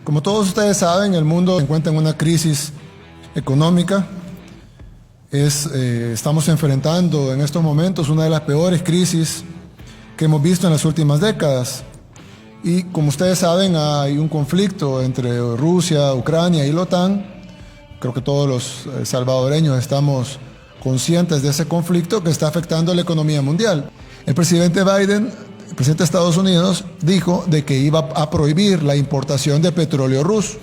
Como todos ustedes saben, el mundo se encuentra en una crisis económica. Estamos enfrentando en estos momentos una de las peores crisis que hemos visto en las últimas décadas. Y como ustedes saben, hay un conflicto entre Rusia, Ucrania y la OTAN. Creo que todos los salvadoreños estamos conscientes de ese conflicto que está afectando a la economía mundial. El presidente Biden, el presidente de Estados Unidos, dijo de que iba a prohibir la importación de petróleo ruso,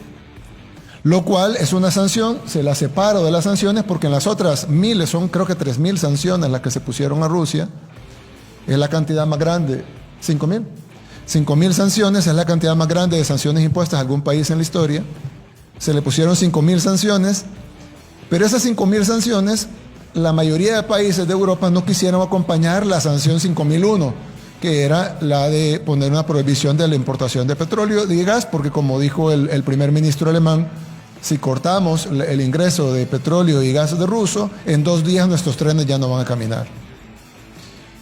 lo cual es una sanción. Se la separo de las sanciones porque en las otras miles, son creo que 3.000 sanciones las que se pusieron a Rusia, es la cantidad más grande, 5.000. 5.000 sanciones es la cantidad más grande de sanciones impuestas a algún país en la historia. Se le pusieron 5.000 sanciones, pero esas 5.000 sanciones, la mayoría de países de Europa no quisieron acompañar la sanción 5.001, que era la de poner una prohibición de la importación de petróleo y gas, porque como dijo el primer ministro alemán, si cortamos el ingreso de petróleo y gas de ruso, en 2 días nuestros trenes ya no van a caminar.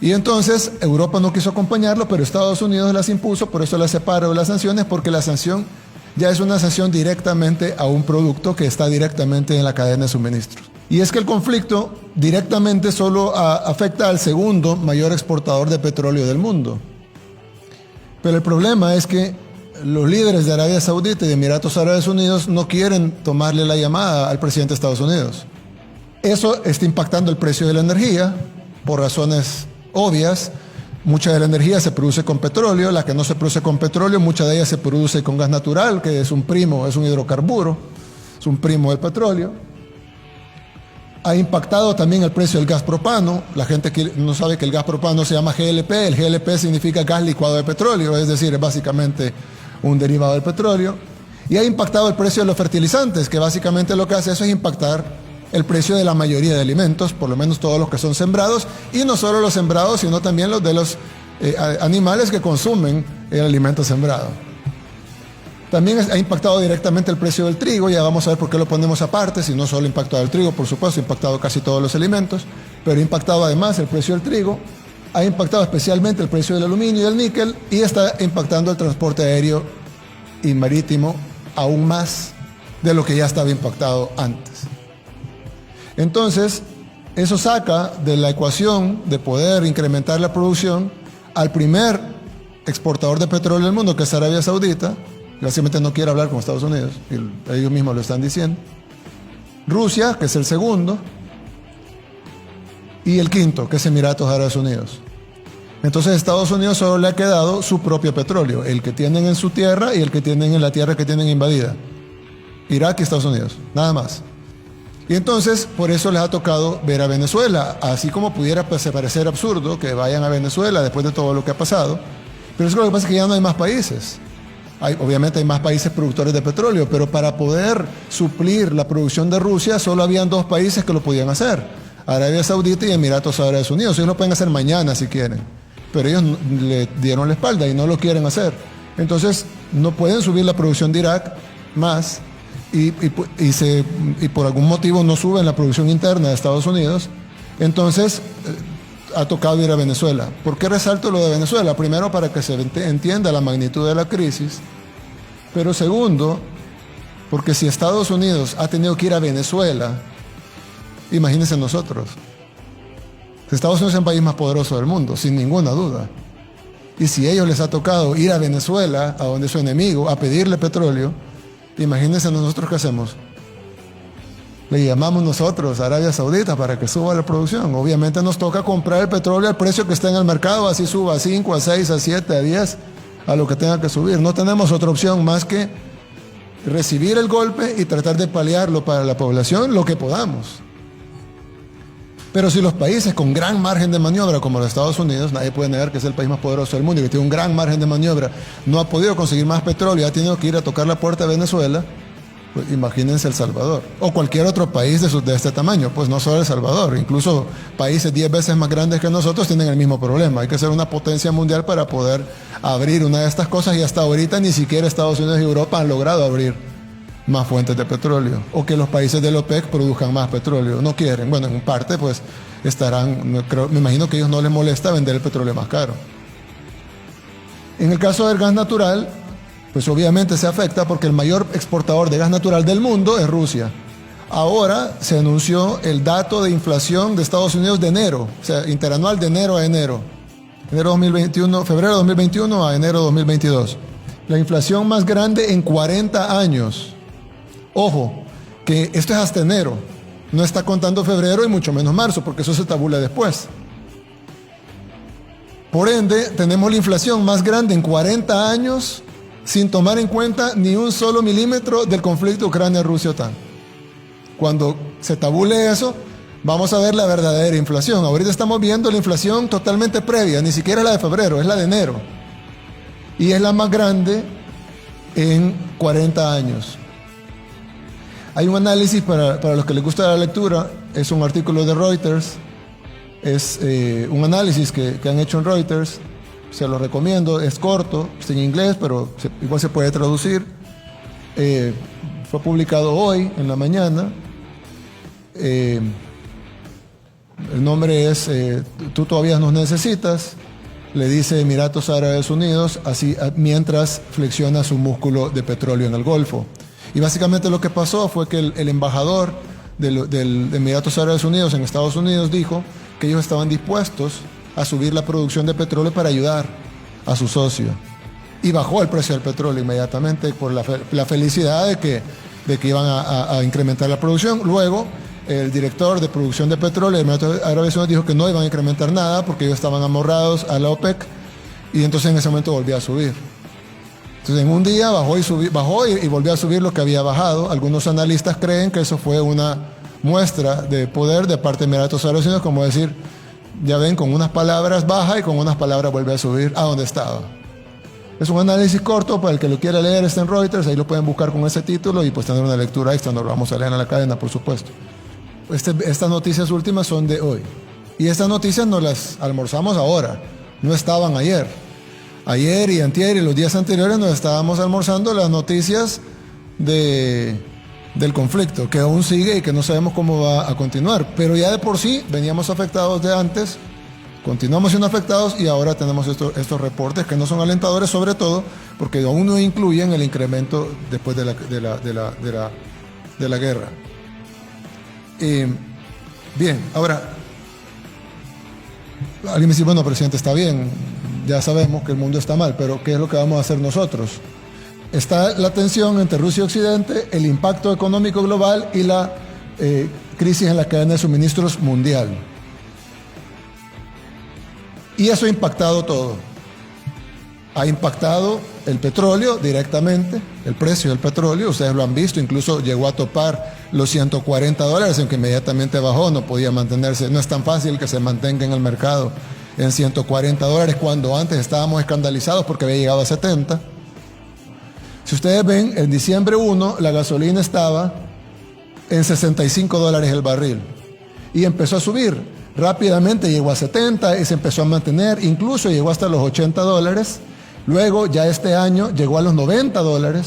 Y entonces Europa no quiso acompañarlo, pero Estados Unidos las impuso, por eso las separó de las sanciones, porque la sanción ya es una sanción directamente a un producto que está directamente en la cadena de suministros. Y es que el conflicto directamente solo afecta al segundo mayor exportador de petróleo del mundo. Pero el problema es que los líderes de Arabia Saudita y de Emiratos Árabes Unidos no quieren tomarle la llamada al presidente de Estados Unidos. Eso está impactando el precio de la energía por razones obvias. Mucha de la energía se produce con petróleo, la que no se produce con petróleo, mucha de ella se produce con gas natural, que es un primo, es un hidrocarburo, es un primo del petróleo. Ha impactado también el precio del gas propano. La gente que no sabe que el gas propano se llama GLP. El GLP significa gas licuado de petróleo, es decir, es básicamente un derivado del petróleo. Y ha impactado el precio de los fertilizantes, que básicamente lo que hace eso es impactar el precio de la mayoría de alimentos, por lo menos todos los que son sembrados, y no solo los sembrados, sino también los de los animales que consumen el alimento sembrado. También ha impactado directamente el precio del trigo. Ya vamos a ver por qué lo ponemos aparte, si no solo ha impactado el trigo, por supuesto, ha impactado casi todos los alimentos, pero ha impactado además el precio del trigo, ha impactado especialmente el precio del aluminio y del níquel, y está impactando el transporte aéreo y marítimo aún más de lo que ya estaba impactado antes. Entonces, eso saca de la ecuación de poder incrementar la producción al primer exportador de petróleo del mundo, que es Arabia Saudita. Básicamente no quiere hablar con Estados Unidos, y ellos mismos lo están diciendo. Rusia, que es el segundo, y el quinto, que es Emiratos Árabes Unidos. Entonces a Estados Unidos solo le ha quedado su propio petróleo, el que tienen en su tierra y el que tienen en la tierra que tienen invadida. Irak y Estados Unidos, nada más. Y entonces por eso les ha tocado ver a Venezuela, así como pudiera parecer absurdo que vayan a Venezuela después de todo lo que ha pasado, pero es que lo que pasa es que ya no hay más países. Obviamente hay más países productores de petróleo, pero para poder suplir la producción de Rusia solo habían 2 países que lo podían hacer: Arabia Saudita y Emiratos Árabes Unidos. Ellos lo pueden hacer mañana si quieren, pero ellos le dieron la espalda y no lo quieren hacer. Entonces no pueden subir la producción de Irak más y por algún motivo no suben la producción interna de Estados Unidos. Entonces ha tocado ir a Venezuela. ¿Por qué resalto lo de Venezuela? Primero, para que se entienda la magnitud de la crisis, pero segundo, porque si Estados Unidos ha tenido que ir a Venezuela, imagínense nosotros. Estados Unidos es el país más poderoso del mundo, sin ninguna duda. Y si a ellos les ha tocado ir a Venezuela, a donde es su enemigo, a pedirle petróleo, imagínense nosotros qué hacemos. Le llamamos nosotros a Arabia Saudita para que suba la producción. Obviamente nos toca comprar el petróleo al precio que está en el mercado, así suba a 5, a 6, a 7, a 10, a lo que tenga que subir. No tenemos otra opción más que recibir el golpe y tratar de paliarlo para la población lo que podamos. Pero si los países con gran margen de maniobra, como los Estados Unidos, nadie puede negar que es el país más poderoso del mundo y que tiene un gran margen de maniobra, no ha podido conseguir más petróleo y ha tenido que ir a tocar la puerta de Venezuela, pues imagínense El Salvador o cualquier otro país de este tamaño. Pues no solo El Salvador, incluso países 10 veces más grandes que nosotros tienen el mismo problema. Hay que ser una potencia mundial para poder abrir una de estas cosas, y hasta ahorita ni siquiera Estados Unidos y Europa han logrado abrir más fuentes de petróleo, o que los países del OPEC produzcan más petróleo. No quieren. Bueno, en parte pues me imagino que a ellos no les molesta vender el petróleo más caro. En el caso del gas natural, pues obviamente se afecta porque el mayor exportador de gas natural del mundo es Rusia. Ahora se anunció el dato de inflación de Estados Unidos de enero, o sea, interanual de enero a enero. Enero 2021, febrero 2021 a enero 2022. La inflación más grande en 40 años. Ojo, que esto es hasta enero. No está contando febrero y mucho menos marzo, porque eso se tabula después. Por ende, tenemos la inflación más grande en 40 años sin tomar en cuenta ni un solo milímetro del conflicto Ucrania-Rusia-OTAN. Cuando se tabule eso, vamos a ver la verdadera inflación. Ahorita estamos viendo la inflación totalmente previa, ni siquiera la de febrero, es la de enero. Y es la más grande en 40 años. Hay un análisis para los que les gusta la lectura, es un artículo de Reuters, es un análisis que han hecho en Reuters, se lo recomiendo, es corto, está en inglés, pero igual se puede traducir. Fue publicado hoy en la mañana. El nombre es Tú todavía nos necesitas, le dice Emiratos Árabes Unidos, así mientras flexiona su músculo de petróleo en el Golfo. Y básicamente lo que pasó fue que el embajador del Emiratos Árabes Unidos en Estados Unidos dijo que ellos estaban dispuestos a subir la producción de petróleo para ayudar a su socio. Y bajó el precio del petróleo inmediatamente por la felicidad de que iban a incrementar la producción. Luego, el director de producción de petróleo de Emiratos Árabes Unidos dijo que no iban a incrementar nada porque ellos estaban amorrados a la OPEC, y entonces en ese momento volvió a subir. Entonces en un día bajó y volvió a subir lo que había bajado. Algunos analistas creen que eso fue una muestra de poder de parte de Emiratos Árabes Unidos, como decir, ya ven, con unas palabras baja y con unas palabras vuelve a subir a donde estaba. Es un análisis corto, para el que lo quiera leer está en Reuters, ahí lo pueden buscar con ese título y pues tener una lectura extra, no lo vamos a leer en la cadena, por supuesto. Estas noticias últimas son de hoy. Y estas noticias nos las almorzamos ahora, no estaban ayer. Ayer y antier y los días anteriores nos estábamos almorzando las noticias del conflicto, que aún sigue y que no sabemos cómo va a continuar. Pero ya de por sí veníamos afectados de antes, continuamos siendo afectados y ahora tenemos estos reportes que no son alentadores, sobre todo porque aún no incluyen el incremento después de la guerra. Bien, ahora, alguien me dice, bueno, presidente, está bien, ya sabemos que el mundo está mal, pero ¿qué es lo que vamos a hacer nosotros? Está la tensión entre Rusia y Occidente, el impacto económico global y la crisis en la cadena de suministros mundial. Y eso ha impactado todo. Ha impactado el petróleo directamente, el precio del petróleo, ustedes lo han visto, incluso llegó a topar los $140, aunque inmediatamente bajó, no podía mantenerse, no es tan fácil que se mantenga en el mercado en $140 cuando antes estábamos escandalizados porque había llegado a 70. Si ustedes ven, en diciembre 1 la gasolina estaba en $65 el barril y empezó a subir rápidamente, llegó a 70 y se empezó a mantener, incluso llegó hasta los $80. Luego ya este año llegó a los $90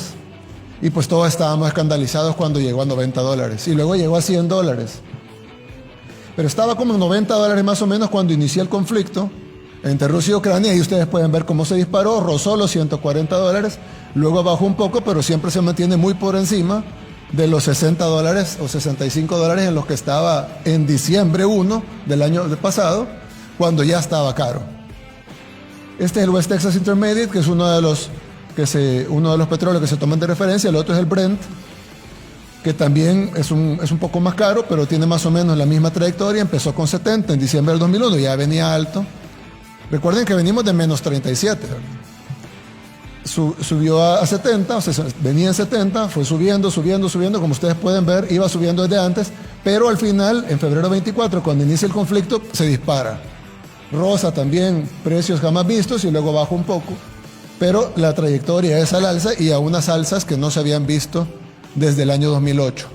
y pues todos estábamos escandalizados cuando llegó a $90 y luego llegó a $100. Pero estaba como en $90 más o menos cuando inició el conflicto entre Rusia y Ucrania, y ustedes pueden ver cómo se disparó, rozó los $140, luego bajó un poco, pero siempre se mantiene muy por encima de los $60 o $65 en los que estaba en diciembre 1 del año pasado, cuando ya estaba caro. Este es el West Texas Intermediate, que es uno de los petróleos que se toman de referencia. El otro es el Brent, que también es un poco más caro, pero tiene más o menos la misma trayectoria. Empezó con 70 en diciembre del 2001, ya venía alto. Recuerden que venimos de menos 37. Subió a 70, o sea, venía en 70, fue subiendo, como ustedes pueden ver, iba subiendo desde antes, pero al final, en febrero 24, cuando inicia el conflicto, se dispara. Rosa también, precios jamás vistos, y luego baja un poco, pero la trayectoria es al alza y a unas alzas que no se habían visto desde el año 2008.